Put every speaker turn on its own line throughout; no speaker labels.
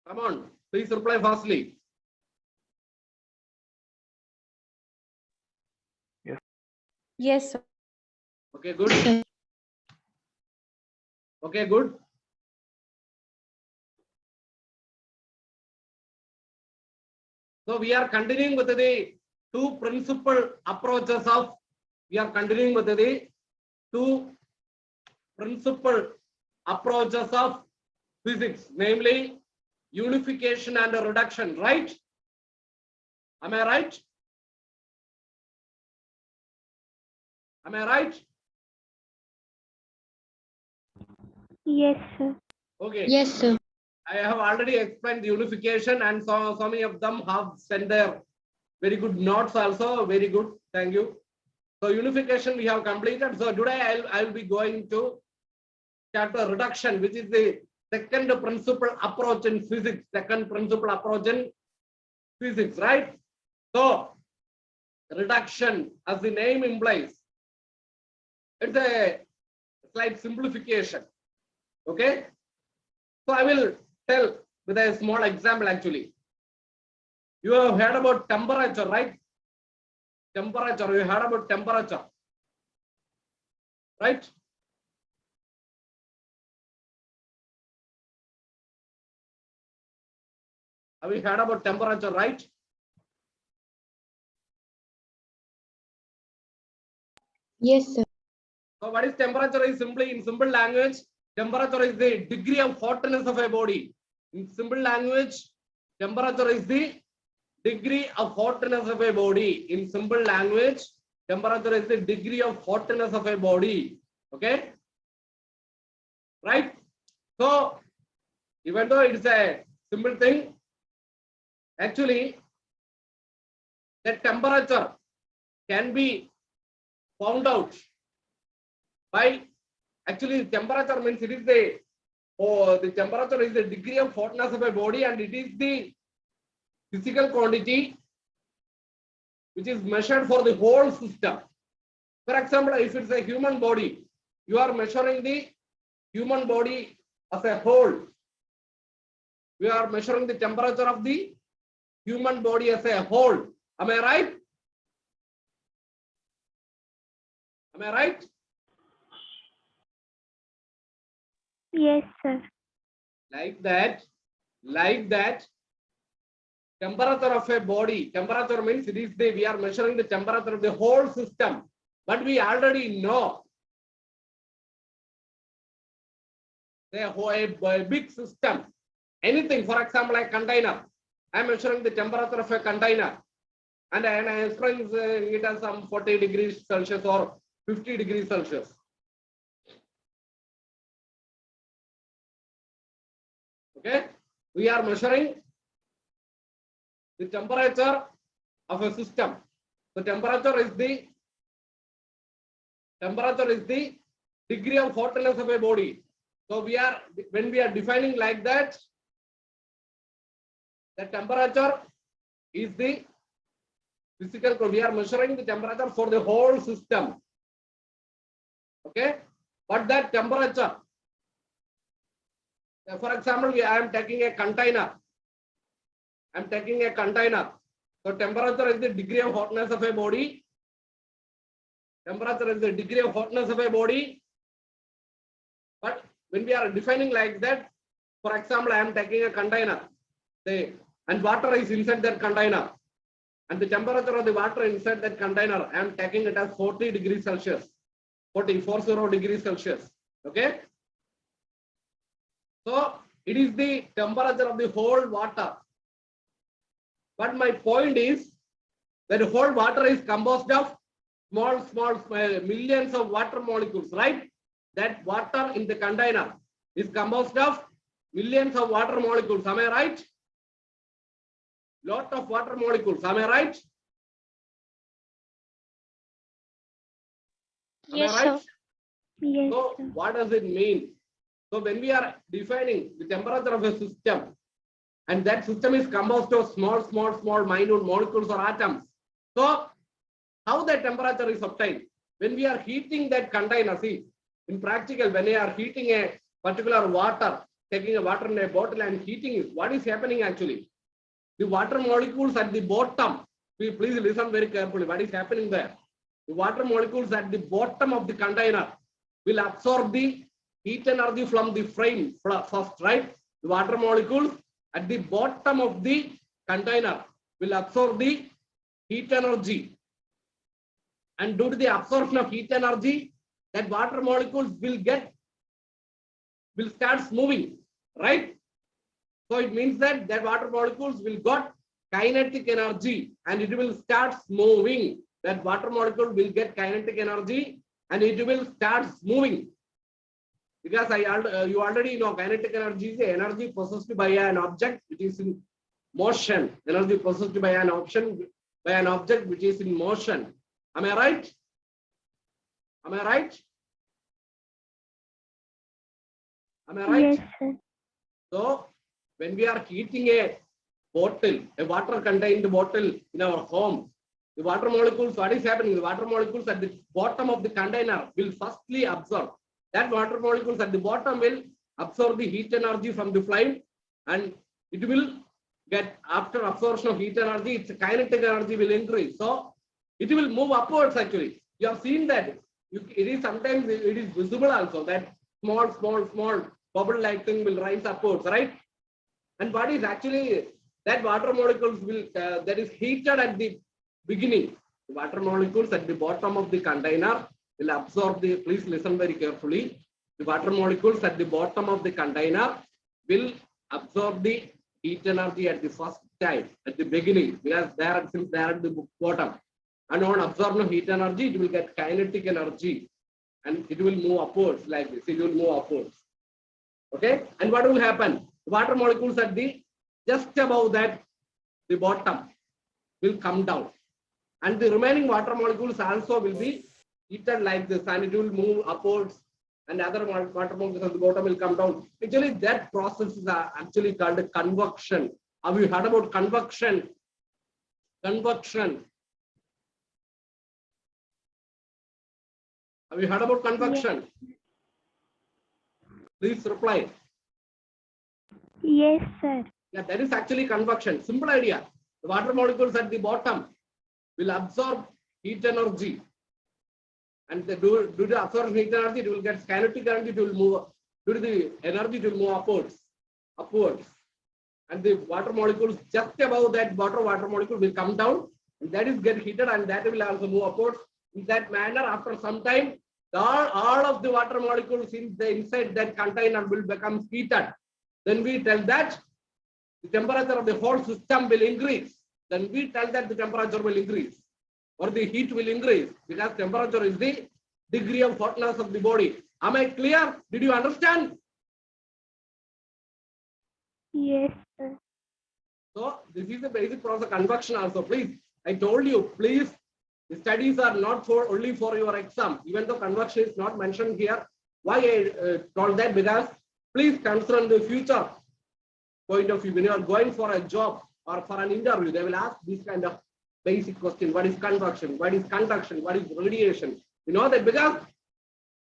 Come on, please reply fastly.
Yes.
Yes, sir.
Okay, good. Okay, good. So we are continuing with the two principal approaches of, we are continuing with the two principal approaches of physics, namely unification and reduction, right? Am I right? Am I right?
Yes, sir.
Okay.
Yes, sir.
I have already explained the unification, and so many of them have sent their very good notes also. Very good. Thank you. So unification we have completed. So today I'll be going to chapter reduction, which is the second principal approach in physics. Second principal approach in physics, right? So reduction, as the name implies, it's a slight simplification. Okay. So I will tell with a small example actually. You have heard about temperature, right? Temperature, you heard about temperature, right? Have you heard about temperature, right?
Yes, sir.
So what is temperature? Is simply, in simple language, temperature is the degree of hotness of a body. In simple language, temperature is the degree of hotness of a body. In simple language, temperature is the degree of hotness of a body. Okay, right? So even though it's a simple thing, actually the temperature can be found out by, actually temperature means it is the, the temperature is the degree of hotness of a body, and it is the physical quantity which is measured for the whole system. For example, if it's a human body, you are measuring the human body as a whole. We are measuring the temperature of the human body as a whole. Am I right? Am I right?
Yes, sir.
Like that, temperature of a body, temperature means it is the, we are measuring the temperature of the whole system, but we already know a big system, anything, for example, a container, I am measuring the temperature of a container, and I am measuring it as some 40 degrees Celsius or 50 degrees Celsius. Okay, we are measuring the temperature of a system. The temperature is the degree of hotness of a body. So we are, when we are defining like that, the temperature is the physical, we are measuring the temperature for the whole system. Okay, but that temperature, for example, I am taking a container. So temperature is the degree of hotness of a body. Temperature is the degree of hotness of a body. But when we are defining like that, for example, I am taking a container, say, and water is inside that container, and the temperature of the water inside that container, I am taking it as 40 degrees Celsius, 40 degrees Celsius. Okay. So it is the temperature of the whole water. But my point is that the whole water is composed of small millions of water molecules, right? That water in the container is composed of millions of water molecules. Am I right? Lot of water molecules. Am I right?
Yes,
Am I right?
sir.
Yes,
So
sir.
what does it mean? So when we are defining the temperature of a system, and that system is composed of small minute molecules or atoms. So how the temperature is obtained? When we are heating that container, see, in practical, when we are heating a particular water, taking a water in a bottle and heating it, what is happening actually? The water molecules at the bottom, please listen very carefully, what is happening there? The water molecules at the bottom of the container will absorb the heat energy from the flame first, right? The water molecules at the bottom of the container will absorb the heat energy. And due to the absorption of heat energy, that water molecules will start moving, right? So it means that water molecules will got kinetic energy and it will start moving. That water molecule will get kinetic energy and it will start moving. Because you already know kinetic energy is the energy possessed by an object which is in motion. Energy possessed by an object which is in motion. Am I right? Am I right? Am I right?
Yes, sir.
So when we are heating a bottle, a water contained bottle in our home, the water molecules, what is happening? The water molecules at the bottom of the container will firstly absorb. That water molecules at the bottom will absorb the heat energy from the flame, and it will get, after absorption of heat energy, its kinetic energy will increase. So it will move upwards actually. You have seen that. It is sometimes it is visible also that small bubble-like thing will rise upwards, right? And what is actually that water molecules will that is heated at the beginning. The water molecules at the bottom of the container will absorb the, please listen very carefully. The water molecules at the bottom of the container will absorb the heat energy at the first time, at the beginning, because since they are at the bottom. And on absorption of heat energy, it will get kinetic energy and it will move upwards like this. It will move upwards. Okay. And what will happen? The water molecules at the just above that, the bottom will come down. And the remaining water molecules also will be heated like this and it will move upwards and other water molecules at the bottom will come down. Actually, that process is actually called convection. Have you heard about convection? Convection. Have you heard about convection? Please reply.
Yes, sir.
Yeah, that is actually convection. Simple idea. The water molecules at the bottom will absorb heat energy. And due to absorption heat energy, it will get kinetic energy, it will move. Due to the energy, it will move upwards. And the water molecules just above that water molecule will come down. And that is get heated and that will also move upwards. In that manner, after some time, all of the water molecules inside that container will become heated. Then we tell that the temperature of the whole system will increase. Then we tell that the temperature will increase or the heat will increase because temperature is the degree of hotness of the body. Am I clear? Did you understand?
Yes, sir.
So this is the basic process of convection also. Please, I told you, please, the studies are not only for your exam. Even though convection is not mentioned here, why I told that? Because please consider the future point of view. When you are going for a job or for an interview, they will ask this kind of basic question. What is convection? What is conduction? What is radiation? You know that, because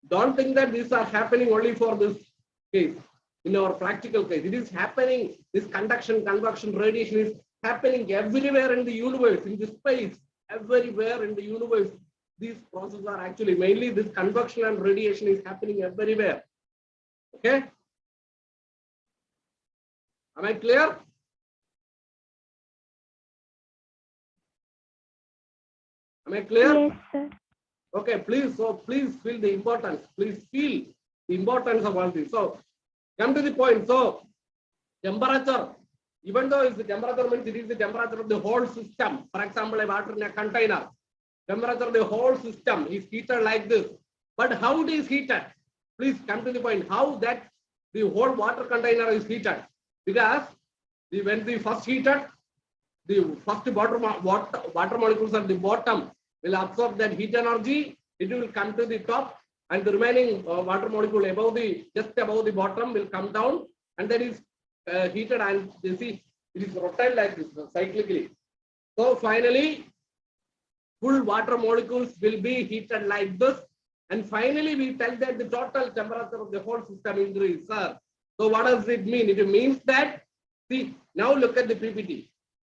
don't think that these are happening only for this case. In our practical case, it is happening. This conduction, convection, radiation is happening everywhere in the universe, in the space, everywhere in the universe. These processes are actually mainly this convection and radiation is happening everywhere. Okay? Am I clear? Am I clear?
Yes, sir.
Okay, please. So please feel the importance. Please feel the importance of all this. So come to the point. So temperature, even though the temperature means it is the temperature of the whole system. For example, a water in a container. Temperature of the whole system is heated like this. But how it is heated? Please come to the point. How that the whole water container is heated? Because when the first heated, the first water molecules at the bottom will absorb that heat energy. It will come to the top, and the remaining water molecule just above the bottom will come down, and that is heated. And you see, it is rotated like this cyclically. So finally, full water molecules will be heated like this, and finally we tell that the total temperature of the whole system increases. Sir, So what does it mean? It means that, see, now look at the PPT.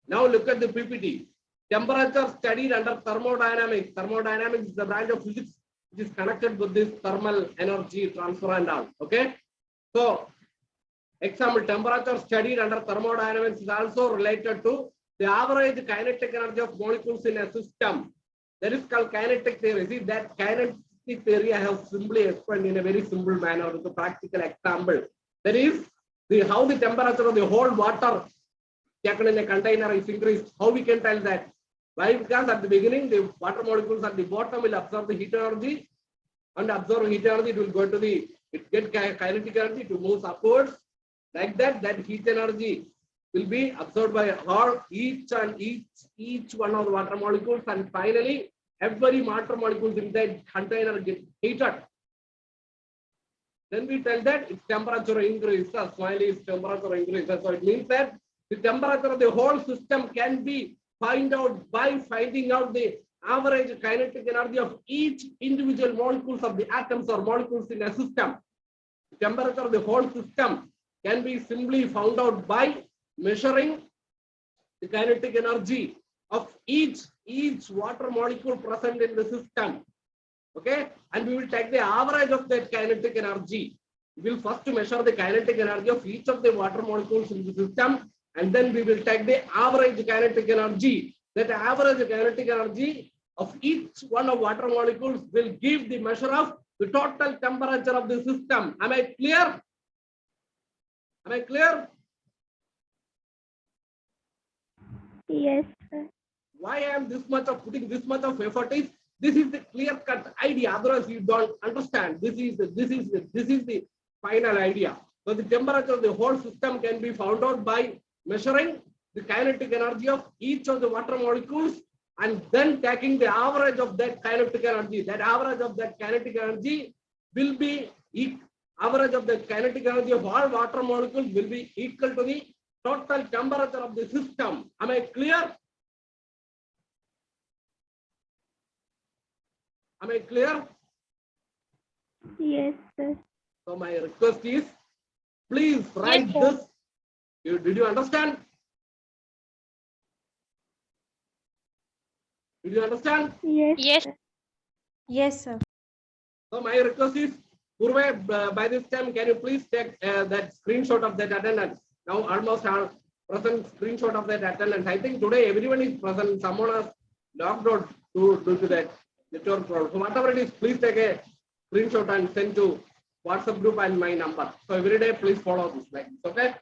Now look at the PPT. Temperature studied under thermodynamics. Thermodynamics is the branch of physics which is connected with this thermal energy transfer and all. Okay. So, example, temperature studied under thermodynamics is also related to the average kinetic energy of molecules in a system. That is called kinetic theory. See, that kinetic theory I have simply explained in a very simple manner with a practical example. That is how the temperature of the whole water taken in a container is increased. How we can tell that? Why? Because at the beginning, the water molecules at the bottom will absorb the heat energy, and absorb heat energy, it will go to the, it get kinetic energy to move upwards. Like that, that heat energy will be absorbed by all each one of the water molecules, and finally, every water molecules in that container get heated. Then we tell that its temperature increases, smiley is temperature increases. So it means that the temperature of the whole system can be find out by finding out the average kinetic energy of each individual molecules of the atoms or molecules in a system. The temperature of the whole system can be simply found out by measuring the kinetic energy of each water molecule present in the system. Okay, and we will take the average of that kinetic energy. We will first measure the kinetic energy of each of the water molecules in the system, and then we will take the average kinetic energy. That average kinetic energy of each one of water molecules will give the measure of the total temperature of the system. Am I clear? Am I clear?
Yes, sir.
Why I am this much of putting this much of effort is this is the clear-cut idea. Otherwise, you don't understand. This is the final idea. So the temperature of the whole system can be found out by measuring the kinetic energy of each of the water molecules and then taking the average of that kinetic energy. That average of that kinetic energy will be average of the kinetic energy of all water molecules will be equal to the total temperature of the system. Am I clear? Am I clear?
Yes, sir.
So my request is, please write this. Did you understand? Did you understand?
Yes.
Yes.
Sir.
Yes, sir.
So my request is, Purve, by this time, can you please take that screenshot of that attendance? Now almost our present screenshot of that attendance. I think today everyone is present. Someone has logged out due to that network problem. So whatever it is, please take a screenshot and send to WhatsApp group and my number. So every day, please follow this like this. Okay?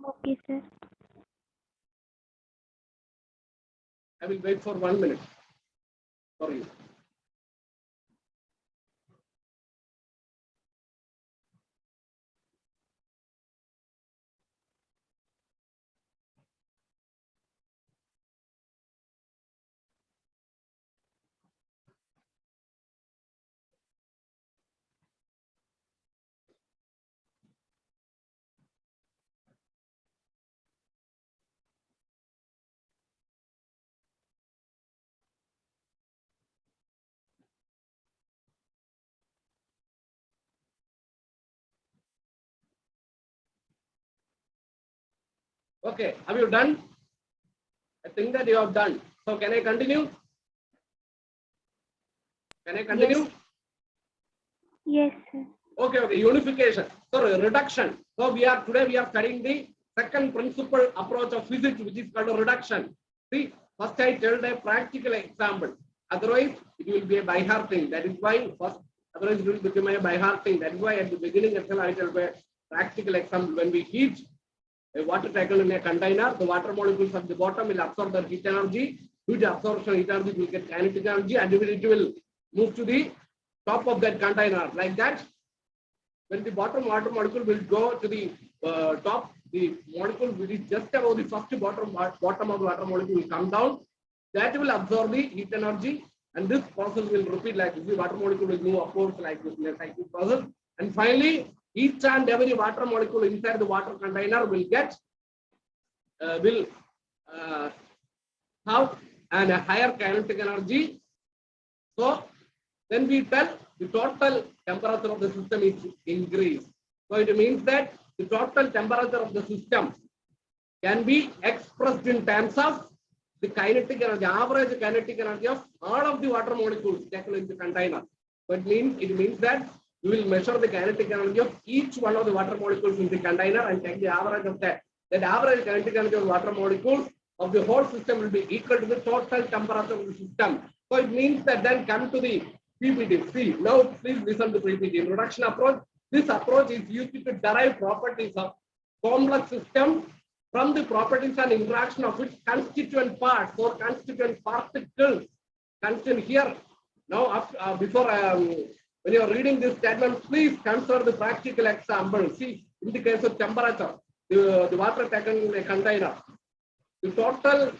Okay, sir.
I will wait for 1 minute. Sorry. Okay, have you done? I think that you have done. So can I continue? Can I continue?
Yes, sir.
Okay, unification. So reduction. So today we are studying the second principle approach of physics, which is called reduction. See, first I told a practical example. Otherwise, it will be a by heart thing. That is why first, otherwise it will become a by heart thing. That is why at the beginning itself I told a practical example. When we heat a water taken in a container, the water molecules at the bottom will absorb the heat energy. Due to absorption heat energy, will get kinetic energy, and it will move to the top of that container like that. When the bottom water molecule will go to the top, the molecule which is just above the first bottom of the water molecule will come down. That will absorb the heat energy, and this process will repeat like this. The water molecule will move upwards like this in a cyclic process. And finally, each and every water molecule inside the water container will get have a higher kinetic energy. So then we tell the total temperature of the system is increased. So it means that the total temperature of the system can be expressed in terms of the kinetic energy, average kinetic energy of all of the water molecules taken in the container. So it means that you will measure the kinetic energy of each one of the water molecules in the container and take the average of that. That average kinetic energy of water molecules of the whole system will be equal to the total temperature of the system. So it means that then come to the PPT. See, now please listen to PPT. In reduction approach, this approach is used to derive properties of complex system from the properties and interaction of its constituent parts or constituent particles. Constituent here. Now, before when you are reading this statement, please consider the practical example. See, in the case of temperature, the water taken in a container, the total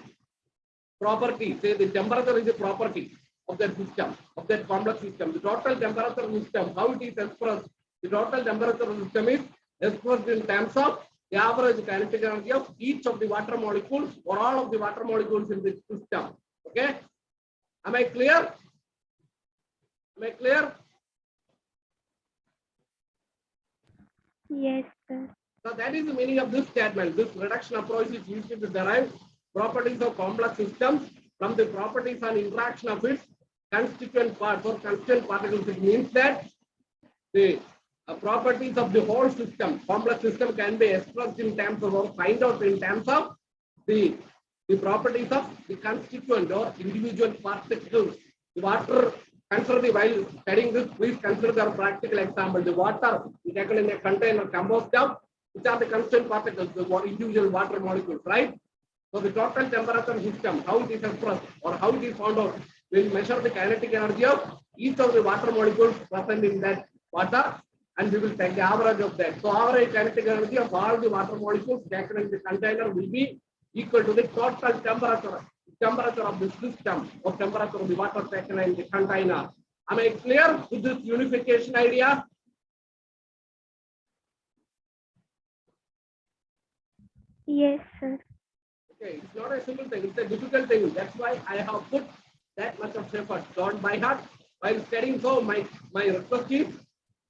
property, say the temperature is a property of that system, of that complex system. The total temperature of the system, how it is expressed, the total temperature of the system is expressed in terms of the average kinetic energy of each of the water molecules or all of the water molecules in the system. Okay? Am I clear? Am I clear?
Yes, sir.
So that is the meaning of this statement. This reduction approach is used to derive properties of complex systems from the properties and interaction of its constituent parts or constituent particles. It means that the properties of the whole system, complex system, can be expressed in terms of or find out in terms of the properties of the constituent or individual particles. The water, consider the while studying this, please consider the practical example. The water is taken in a container composed of which are the constituent particles, the individual water molecules, right? So the total temperature system, how it is expressed or how it is found out, will measure the kinetic energy of each of the water molecules present in that water, and we will take the average of that. So average kinetic energy of all the water molecules taken in the container will be equal to the total temperature of the system or temperature of the water taken in the container. Am I clear with this unification idea?
Yes, sir.
Okay, it's not a simple thing, it's a difficult thing. That's why I have put that much of effort. Don't by heart while studying. So my request is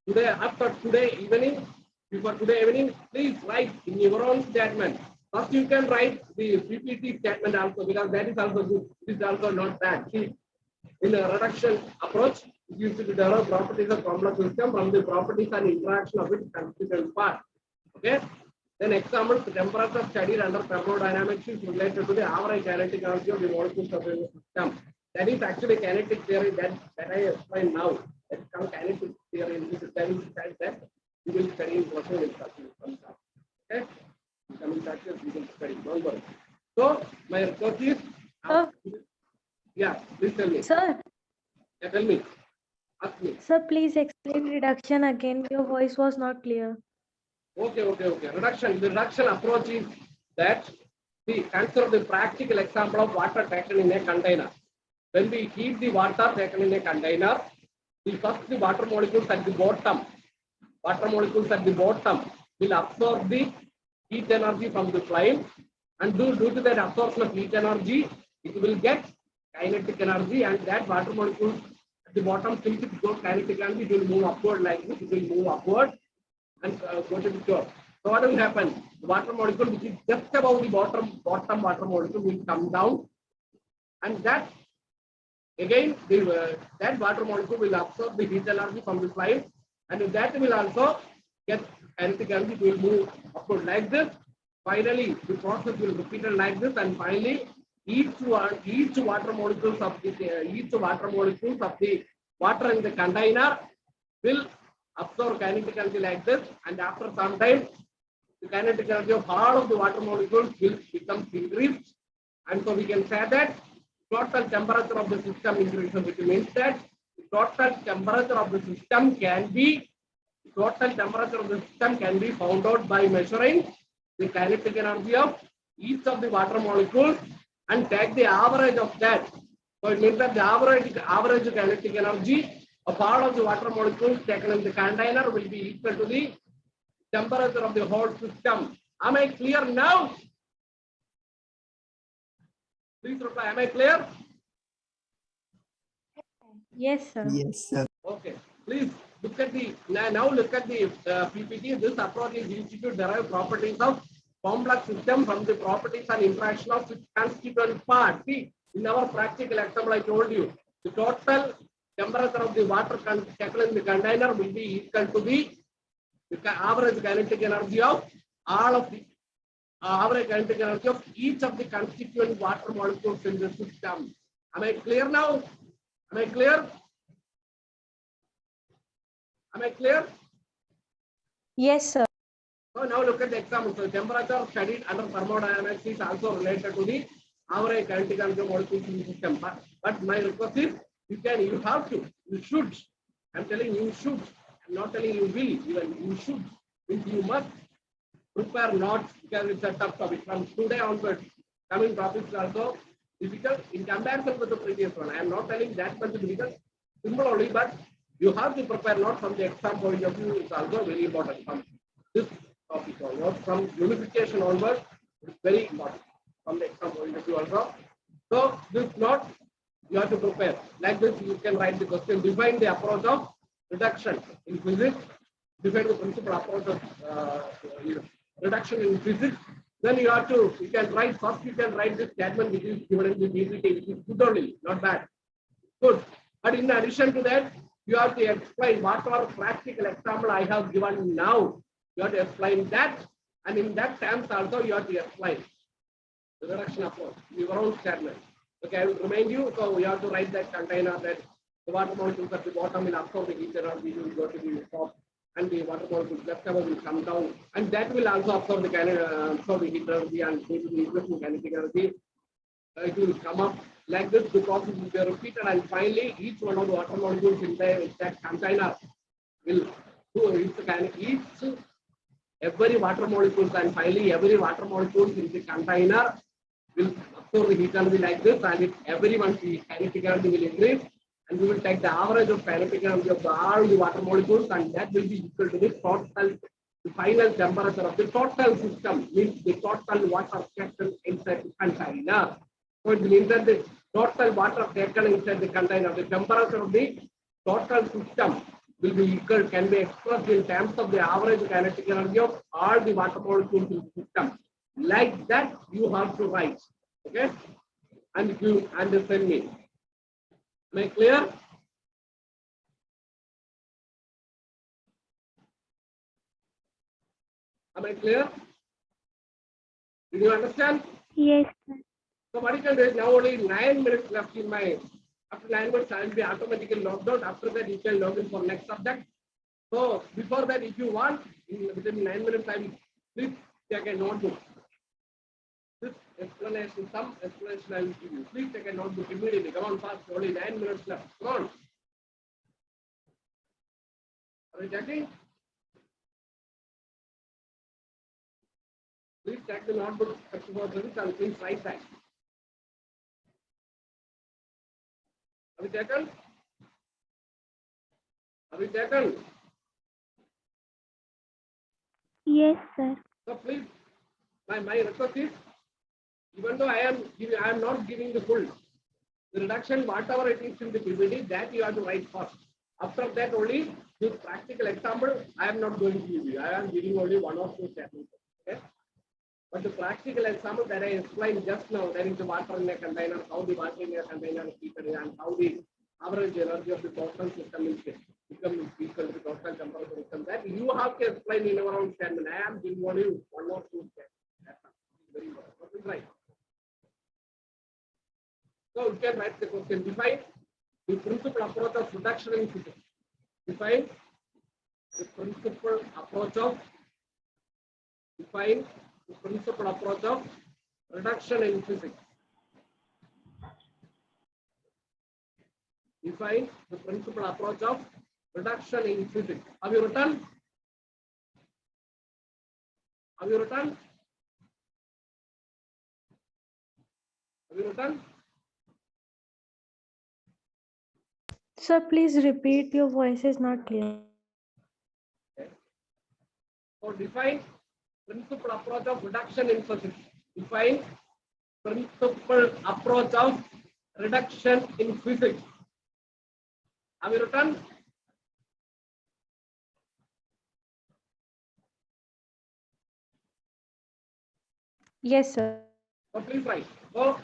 today, after today evening, before today evening, please write in your own statement. First, you can write the PPT statement also, because that is also good. It is also not bad. See, in a reduction approach, it used to develop properties of complex system from the properties and interaction of its constituent parts. Okay. Then example, the temperature studied under thermodynamics is related to the average kinetic energy of the molecules of the system. That is actually kinetic theory that I explained now. That's called kinetic theory. In this study that we will study in process instruction. Okay. Coming factors we will study. Don't worry. So my request is, yeah, please tell me.
Sir,
Yeah, tell me. Ask me.
sir, please explain reduction again. Your voice was not clear.
Okay. Reduction. The reduction approach is that we consider the practical example of water taken in a container. When we heat the water taken in a container, the water molecules at the bottom will absorb the heat energy from the flame, and due to that absorption of heat energy, it will get kinetic energy, and that water molecule at the bottom, since it goes kinetic energy, it will move upward like this. It will move upward and go to the top. So what will happen? The water molecule which is just above the bottom water molecule will come down, and that again that water molecule will absorb the heat energy from the flame, and that will also get kinetic energy. It will move upward like this. Finally, the process will repeat like this, and finally each water molecules of the water in the container will absorb kinetic energy like this, and after some time the kinetic energy of all of the water molecules will become increased, and so we can say that total temperature of the system increases, which means that the total temperature of the system can be found out by measuring the kinetic energy of each of the water molecules and take the average of that. So it means that the average kinetic energy of all of the water molecules taken in the container will be equal to the temperature of the whole system. Am I clear now? Please reply. Am I clear?
Yes, sir.
Yes, sir.
Okay. Please look at the now look at the PPT. This approach is used to derive properties of complex system from the properties and interaction of its constituent parts. See, in our practical example, I told you the total temperature of the water kettle in the container will be equal to the average kinetic energy of all of the average kinetic energy of each of the constituent water molecules in the system. Am I clear now? Am I clear? Am I clear?
Yes, sir.
So now look at the example. So temperature studied under thermodynamics is also related to the average kinetic energy of molecules in the system. But my request is you have to, you should. I'm telling you should. I'm not telling you will, even you should. If you must prepare notes because it's a tough topic. From today onwards, coming topics are also difficult in comparison with the previous one. I am not telling that much difficult, simple only, but you have to prepare notes from the exam point of view. It's also very important. From this topic onwards, from unification onwards, it's very important from the exam point of view also. So this note you have to prepare. Like this, you can write the question. Define the approach of reduction in physics. Define the principal approach of reduction in physics. Then you have to, you can write first, you can write this statement which is given in the PPT, which is good only, not bad. Good. But in addition to that, you have to explain whatever practical example I have given now. You have to explain that, and in that terms also you have to explain the reduction approach, your own statement. Okay, I will remind you. So we have to write that container that the water molecules at the bottom will absorb the heat energy, will go to the top, and the water molecules left over will come down, and that will also absorb the heat energy and due to the increase in kinetic energy, it will come up like this. The process will be repeated, and finally, each one of the water molecules in that container will do every water molecules, and finally, every water molecules in the container will absorb the heat energy like this, and if everyone's kinetic energy will increase. And we will take the average of kinetic energy of all the water molecules, and that will be equal to the total, the final temperature of the total system, means the total water taken inside the container. So it means that the total water taken inside the container, the temperature of the total system will be equal, can be expressed in terms of the average kinetic energy of all the water molecules in the system. Like that, you have to write. Okay? And you understand me. Am I clear? Am I clear? Did you understand?
Yes, sir.
So what you can do is now only 9 minutes left in my. After 9 minutes, I will be automatically logged out. After that, you can log in for next subject. So before that, if you want, within 9 minutes, I will please take a notebook. This explanation, some explanation I will give you. Please take a notebook immediately. Come on fast. Only 9 minutes left. Come on. Are you checking? Please take the notebook and please write that. Have you taken? Have you taken?
Yes, sir.
So please, my request is, even though I am not giving the full, the reduction, whatever it is in the PPT, that you have to write first. After that only, this practical example, I am not going to give you. I am giving only 1 or 2 statements. Okay? But the practical example that I explained just now, that is the water in a container, how the water in a container is treated, and how the average energy of the total system is become equal to the total temperature system. That you have to explain in your own statement. I am giving only 1 or 2 statements. That's very important. What is right? So you can write the question. Define the principal approach of reduction in physics. Define the principal approach of reduction in physics. Define the principal approach of reduction in physics. Have you written? Have you written? Have you written?
Sir, please repeat. Your voice is not clear.
Okay. So define principal approach of reduction in physics. Define principal approach of reduction in physics. Have you written?
Yes, sir.
So please write. So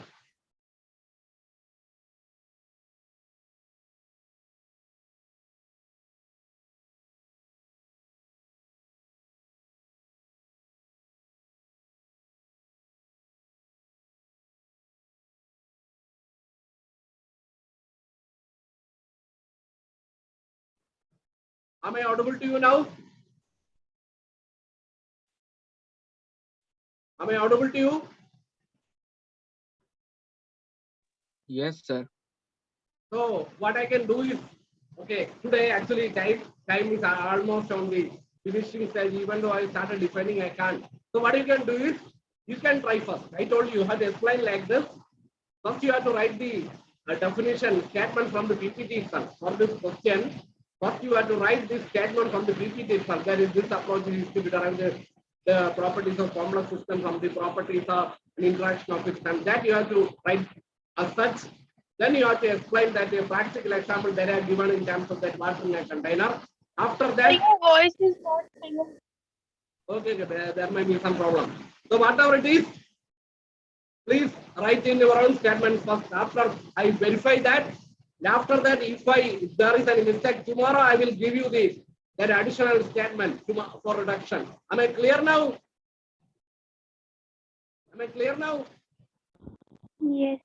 am I audible to you now? Am I audible to you?
Yes, sir.
So what I can do is, okay, today actually time is almost on the finishing stage. Even though I started defining, I can't. So what you can do is, you can try first. I told you have to explain like this. First, you have to write the definition statement from the PPT itself. For this question, first you have to write this statement from the PPT itself. That is, this approach is to be derived the properties of complex system from the properties of an interaction of system. That you have to write as such. Then you have to explain that a practical example that I have given in terms of that water in a container. After that,
Your voice is not clear.
okay, there may be some problem. So whatever it is, please write in your own statements first. After I verify that, after that, if there is any mistake, tomorrow I will give you that additional statement for reduction. Am I clear now? Am I clear now?
Yes.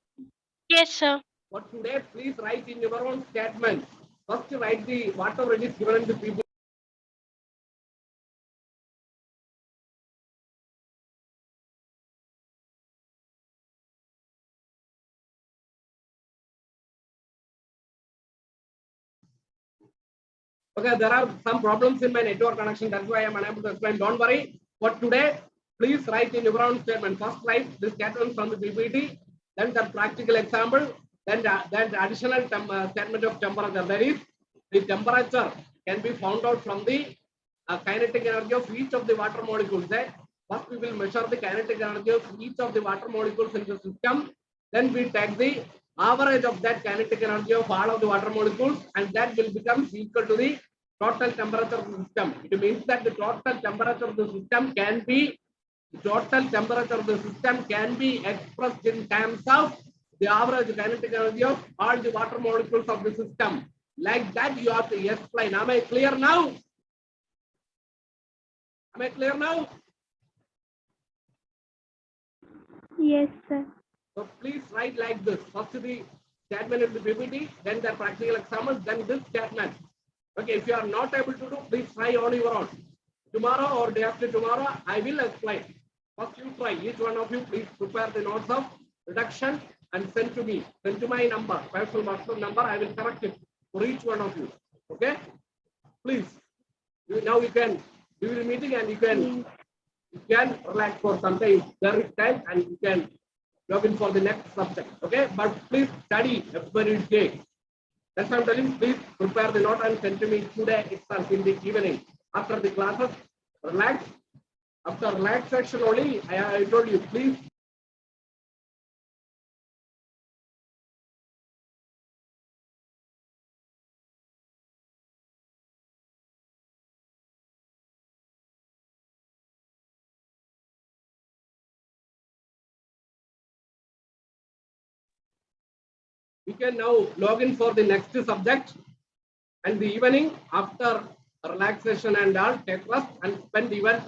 Yes, sir.
For today, please write in your own statement. First, write the whatever it is given in the PPT. Okay, there are some problems in my network connection. That's why I'm unable to explain. Don't worry. For today, please write in your own statement. First, write the statement from the PPT, then the practical example, then the additional statement of temperature. That is, the temperature can be found out from the kinetic energy of each of the water molecules. That first we will measure the kinetic energy of each of the water molecules in the system. Then we take the average of that kinetic energy of all of the water molecules, and that will become equal to the total temperature of the system. It means that the total temperature of the system can be expressed in terms of the average kinetic energy of all the water molecules of the system. Like that, you have to explain. Am I clear now? Am I clear now?
Yes, sir.
So please write like this. First the statement in the PPT, then the practical example, then this statement. Okay, if you are not able to do, please try on your own. Tomorrow or day after tomorrow, I will explain. First you try. Each one of you, please prepare the notes of reduction and send to me. Send to my number, personal WhatsApp number. I will correct it for each one of you. Okay? Please. Now you can do the meeting and you can relax for some time. There is time and you can log in for the next subject. Okay? But please study every day. That's why I'm telling you, please prepare the note and send to me today itself in the evening. After the classes, relax. After relaxation only, I told you, please. You can now log in for the next subject, and the evening after relaxation and all, take rest and spend even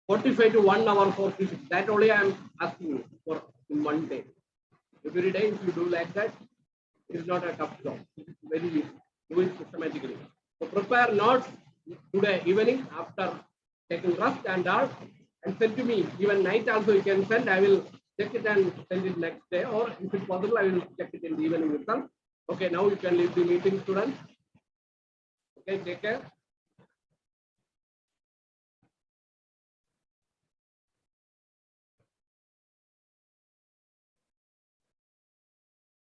45 to 1 hour for physics. That only I am asking you for in one day. Every day, if you do like that, it is not a tough job. It is very easy. Do it systematically. So prepare notes today evening after taking rest and all, and send to me. Even night also you can send. I will check it and send it next day, or if it's possible, I will check it in the evening itself. Okay, now you can leave the meeting, students. Okay, take care.